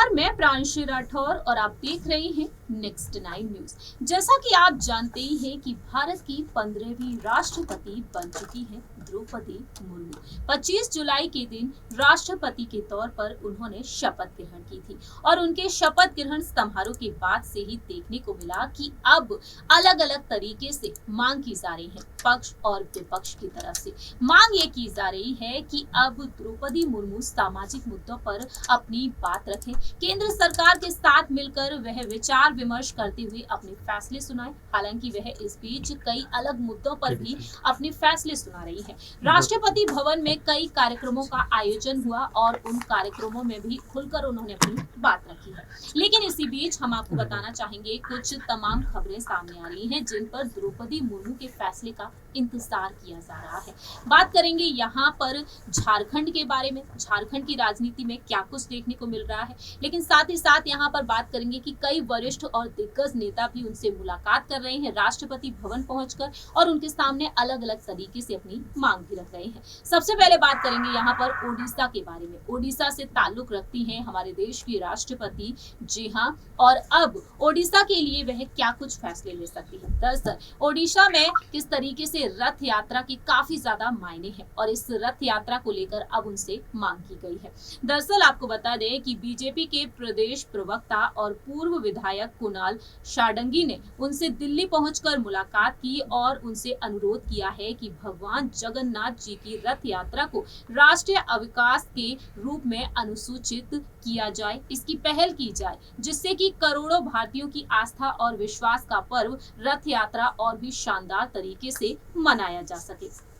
नमस्कार, मैं प्रांशी राठौर और आप देख रहे हैं नेक्स्ट 9 न्यूज। जैसा कि आप जानते ही हैं कि भारत की 15वीं राष्ट्रपति बन चुकी है द्रौपदी मुर्मू। 25 जुलाई के दिन राष्ट्रपति के तौर पर उन्होंने शपथ ग्रहण की थी और उनके शपथ ग्रहण समारोह के बाद से ही देखने को मिला कि अब अलग अलग तरीके से मांग की जा रही है। पक्ष और विपक्ष की तरफ से मांग ये की जा रही है कि अब द्रौपदी मुर्मू सामाजिक मुद्दों पर अपनी बात रखें, केंद्र सरकार के साथ मिलकर वह विचार विमर्श करते हुए अपने फैसले सुनाए। हालांकि वह इस बीच कई अलग मुद्दों पर भी अपने फैसले सुना रही है। राष्ट्रपति भवन में कई कार्यक्रमों का आयोजन हुआ और उन कार्यक्रमों में भी खुलकर उन्होंने अपनी बात रखी है। लेकिन इसी बीच हम आपको बताना चाहेंगे कुछ तमाम खबरें सामने आ रही हैं जिन पर द्रौपदी मुर्मू के फैसले का इंतजार किया जा रहा है। बात करेंगे यहाँ पर झारखंड के बारे में, झारखंड की राजनीति में क्या कुछ देखने को मिल रहा है, लेकिन साथ ही साथ यहाँ पर बात करेंगे कि कई वरिष्ठ और दिग्गज नेता भी उनसे मुलाकात कर रहे हैं राष्ट्रपति भवन पहुंचकर और उनके सामने अलग अलग तरीके से अपनी मांग भी रख रहे हैं। सबसे पहले बात करेंगे यहाँ पर ओडिशा के बारे में। ओडिशा से ताल्लुक रखती हैं हमारे देश की राष्ट्रपति, जी हाँ, और अब ओडिशा के लिए वह क्या कुछ फैसले ले सकती है। दरअसल ओडिशा में किस तरीके से रथ यात्रा की काफी ज्यादा मायने हैं और इस रथ यात्रा को लेकर अब उनसे मांग की गई है। दरअसल आपको बता दें कि बीजेपी के प्रदेश प्रवक्ता और पूर्व विधायक कुणाल शाडंगी ने उनसे दिल्ली पहुंचकर मुलाकात की और उनसे अनुरोध किया है कि भगवान जगन्नाथ जी की रथ यात्रा को राष्ट्रीय अविकास के रूप में अनुसूचित किया जाए, इसकी पहल की जाए, जिससे कि करोड़ों भारतीयों की आस्था और विश्वास का पर्व रथ यात्रा और भी शानदार तरीके से मनाया जा सके।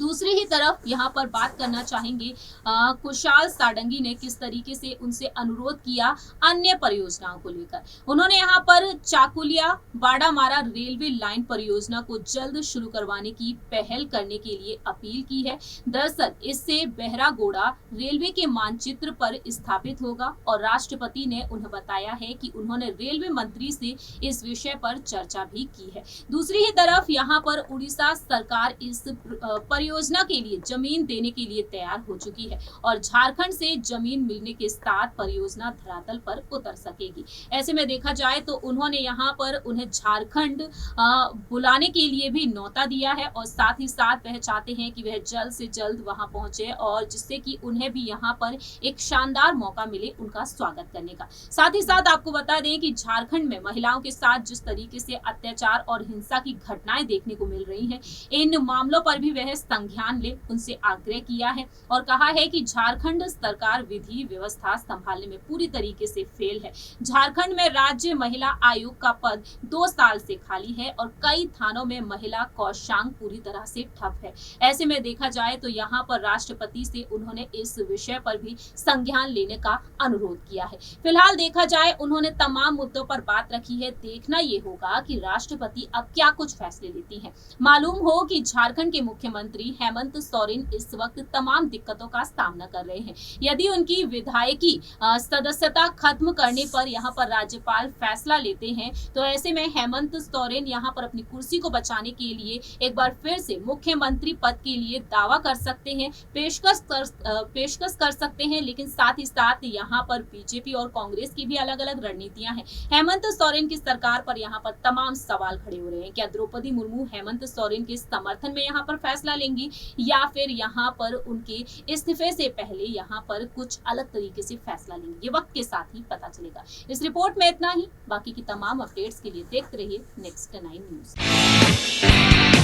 दूसरी ही तरफ यहाँ पर बात करना चाहेंगे कुशाल साडंगी ने किस तरीके से उनसे अनुरोध किया अन्य परियोजनाओं को लेकर। उन्होंने यहाँ पर चाकुलिया बाड़ामारा रेलवे लाइन परियोजना को जल्द शुरू करवाने की पहल करने के लिए अपील की है। दरअसल इससे बहरागोड़ा रेलवे के मानचित्र पर स्थापित होगा और राष्ट्रपति ने उन्हें बताया है कि उन्होंने रेलवे मंत्री से इस विषय पर चर्चा भी की है। दूसरी ही तरफ यहाँ पर उड़ीसा सरकार इस परियोजना के लिए जमीन देने के लिए तैयार हो चुकी है और झारखंड से जमीन मिलने के साथ परियोजना धरातल पर उतर सकेगी। ऐसे में देखा जाए तो उन्होंने यहाँ पर उन्हें झारखंड बुलाने के लिए भी न्योता दिया है और साथ ही साथ वह चाहते हैं कि वह जल्द से जल्द वहां पहुंचे और जिससे कि उन्हें भी यहाँ पर एक शानदार मौका मिले उनका स्वागत करने का। साथ ही साथ आपको बता दें कि झारखंड में महिलाओं के साथ जिस तरीके से अत्याचार और हिंसा की घटनाएं देखने को मिल रही हैं, इन मामलों पर भी वह संज्ञान ले उनसे आग्रह किया है और कहा है कि झारखंड सरकार विधि व्यवस्था संभालने में पूरी तरीके से फेल है। झारखंड में राज्य महिला आयोग का पद 2 साल से खाली है और कई थानों में महिला कोषांग पूरी तरह से ठप है। ऐसे में देखा जाए तो यहाँ पर राष्ट्रपति से उन्होंने इस विषय पर भी संज्ञान लेने का अनुरोध किया है। फिलहाल देखा जाए उन्होंने तमाम मुद्दों पर बात रखी है। देखना ये होगा कि राष्ट्रपति अब क्या कुछ फैसले लेती है। मालूम हो कि झारखंड के मुख्यमंत्री हेमंत सोरेन इस वक्त तमाम दिक्कतों का सामना कर रहे हैं। यदि उनकी विधायकी सदस्यता खत्म करने पर यहाँ पर राज्यपाल फैसला लेते हैं तो ऐसे में हेमंत सोरेन यहाँ पर अपनी कुर्सी को बचाने के लिए एक बार फिर से मुख्यमंत्री पद के लिए दावा कर सकते हैं, पेशकश कर सकते हैं। लेकिन साथ ही साथ यहाँ पर बीजेपी और कांग्रेस की भी अलग अलग रणनीतियां हैं। हेमंत सोरेन की सरकार पर यहाँ पर तमाम सवाल खड़े हो रहे हैं। क्या द्रौपदी मुर्मू हेमंत सोरेन के समर्थन में यहाँ पर फैसला लेंगी या फिर यहाँ पर उनके इस्तीफे से पहले यहाँ पर कुछ अलग तरीके से फैसला लेंगे, ये वक्त के साथ ही पता चलेगा। इस रिपोर्ट में इतना ही। बाकी की तमाम अपडेट्स के लिए देखते रहिए नेक्स्ट 9 न्यूज।